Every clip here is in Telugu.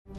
నమస్తే.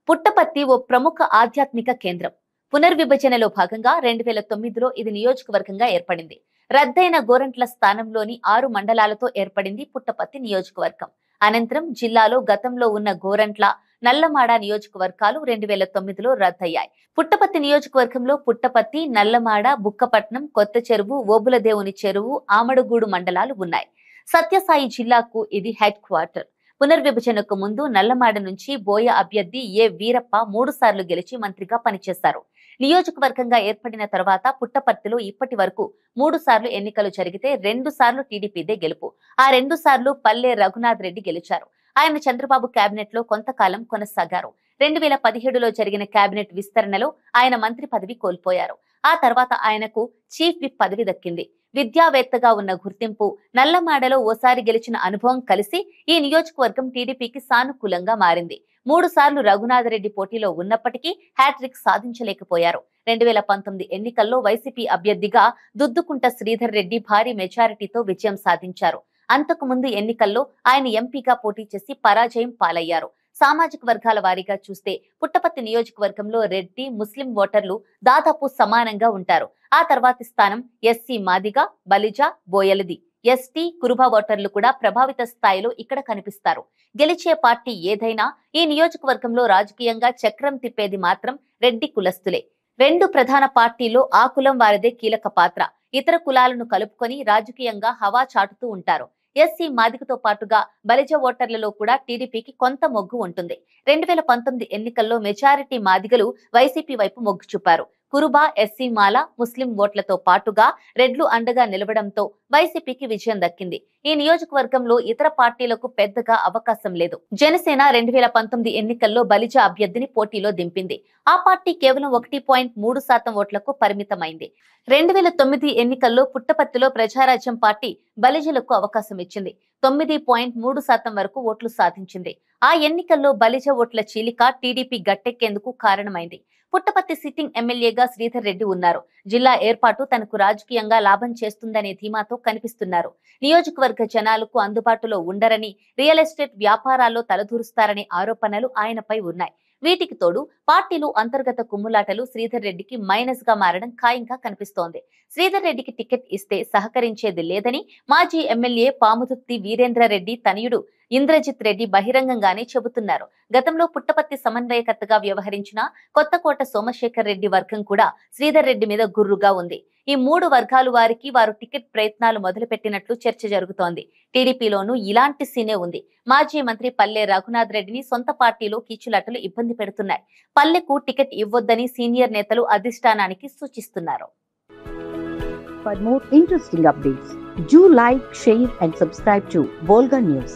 పుట్టపర్తి ఓ ప్రముఖ ఆధ్యాత్మిక కేంద్రం. పునర్విభజనలో భాగంగా 2009లో ఇది నియోజకవర్గంగా ఏర్పడింది. రద్దయిన గోరంట్ల స్థానంలోని 6 మండలాలతో ఏర్పడింది పుట్టపర్తి నియోజకవర్గం. అనంతరం జిల్లాలో గతంలో ఉన్న గోరంట్ల, నల్లమాడ నియోజకవర్గాలు 2009లో రద్దయ్యాయి. పుట్టపర్తి నియోజకవర్గంలో పుట్టపర్తి, నల్లమాడ, బుక్కపట్నం, కొత్త చెరువు, ఓబులదేవుని చెరువు, ఆమడుగూడు మండలాలు ఉన్నాయి. సత్యసాయి జిల్లాకు ఇది హెడ్ క్వార్టర్. పునర్విభజనకు ముందు నల్లమాడ నుంచి బోయ అభ్యర్థి ఏ వీరప్ప 3 సార్లు గెలిచి మంత్రిగా పనిచేశారు. నియోజకవర్గంగా ఏర్పడిన తర్వాత పుట్టపర్తిలో ఇప్పటి వరకు 3 సార్లు ఎన్నికలు జరిగితే 2 సార్లు టీడీపీదే గెలుపు. ఆ 2 సార్లు పల్లె రఘునాథ్ రెడ్డి గెలిచారు. ఆయన చంద్రబాబు కేబినెట్ లో కొంతకాలం కొనసాగారు. 2017లో జరిగిన కేబినెట్ విస్తరణలో ఆయన మంత్రి పదవి కోల్పోయారు. ఆ తర్వాత ఆయనకు చీఫ్ విప్ పదవి దక్కింది. విద్యావేత్తగా ఉన్న గుర్తింపు, నల్లమాడలో ఓసారి గెలిచిన అనుభవం కలిసి ఈ నియోజకవర్గం టీడీపీకి సానుకూలంగా మారింది. 3 సార్లు రఘునాథరెడ్డి పోటీలో ఉన్నప్పటికీ హ్యాట్రిక్ సాధించలేకపోయారు. 2019 ఎన్నికల్లో వైసీపీ అభ్యర్థిగా దుద్దుకుంట శ్రీధర్ రెడ్డి భారీ మెజారిటీతో విజయం సాధించారు. అంతకు ముందు ఎన్నికల్లో ఆయన ఎంపీగా పోటీ చేసి పరాజయం పాలయ్యారు. సామాజిక వర్గాల వారీగా చూస్తే పుట్టపర్తి నియోజకవర్గంలో రెడ్డి, ముస్లిం ఓటర్లు దాదాపు సమానంగా ఉంటారు. ఆ తర్వాతి స్థానం ఎస్సీ మాదిగ, బలిజ, బోయలది. ఎస్టీ, కురుబ ఓటర్లు కూడా ప్రభావిత స్థాయిలో ఇక్కడ కనిపిస్తారు. గెలిచే పార్టీ ఏదైనా ఈ నియోజకవర్గంలో రాజకీయంగా చక్రం తిప్పేది మాత్రం రెడ్డి కులస్తులే. 2 ప్రధాన పార్టీలో ఆ కులం వారిదే కీలక పాత్ర. ఇతర కులాలను కలుపుకొని రాజకీయంగా హవా చాటుతూ ఉంటారు. ఎస్సీ మాదిగతో పాటుగా బలిజ ఓటర్లలో కూడా టీడీపీకి కొంత మొగ్గు ఉంటుంది. 2019 ఎన్నికల్లో మెజారిటీ మాదిగలు వైసీపీ వైపు మొగ్గు చూపారు. కురుబ, ఎస్సీ మాల, ముస్లిం ఓట్లతో పాటుగా రెడ్లు అండగా నిలవడంతో వైసీపీకి విజయం దక్కింది. ఈ నియోజకవర్గంలో ఇతర పార్టీలకు పెద్దగా అవకాశం లేదు. జనసేన 2019 ఎన్నికల్లో బలిజ అభ్యర్థిని పోటీలో దింపింది. ఆ పార్టీ కేవలం 1.3% ఓట్లకు పరిమితమైంది. 2009 ఎన్నికల్లో పుట్టపర్తిలో ప్రజారాజ్యం పార్టీ బలిజలకు అవకాశం ఇచ్చింది. 9.3% వరకు ఓట్లు సాధించింది. ఆ ఎన్నికల్లో బలిజ ఓట్ల చీలిక టీడీపీ గట్టెక్కేందుకు కారణమైంది. పుట్టపర్తి సిట్టింగ్ ఎమ్మెల్యేగా శ్రీధర్ రెడ్డి ఉన్నారు. జిల్లా ఏర్పాటు తనకు రాజకీయంగా లాభం చేస్తుందనే ధీమాతో కనిపిస్తున్నారు. నియోజకవర్గ జనాలకు అందుబాటులో ఉండరని, రియల్ ఎస్టేట్ వ్యాపారాల్లో తలదూరుస్తారనే ఆరోపణలు ఆయనపై ఉన్నాయి. వీటికి తోడు పార్టీలు అంతర్గత కుమ్ములాటలు శ్రీధర్ రెడ్డికి మైనస్ గా మారడం ఖాయంగా కనిపిస్తోంది. శ్రీధర్ రెడ్డికి టికెట్ ఇస్తే సహకరించేది లేదని మాజీ ఎమ్మెల్యే పాముతుర్తి వీరేంద్ర రెడ్డి తనయుడు ఇంద్రజిత్ రెడ్డి బహిరంగంగానే చెబుతున్నారు. గతంలో పుట్టపర్తి సమన్వయకర్తగా వ్యవహరించిన కొత్తకోట సోమశేఖర్ రెడ్డి వర్గం కూడా శ్రీధర్ రెడ్డి మీద గుర్రుగా ఉంది. ఈ 3 వర్గాలు వారికి వారు టికెట్ ప్రయత్నాలు మొదలుపెట్టినట్లు చర్చ జరుగుతోంది. టీడీపీలోనూ ఇలాంటి సీనే ఉంది. మాజీ మంత్రి పల్లె రఘునాథ్ రెడ్డిని సొంత పార్టీలో కీచులాటలు ఇబ్బంది పెడుతున్నాయి. పల్లెకు టికెట్ ఇవ్వొద్దని సీనియర్ నేతలు అధిష్టానానికి సూచిస్తున్నారు. For more interesting updates, do like, share and subscribe to Volga News.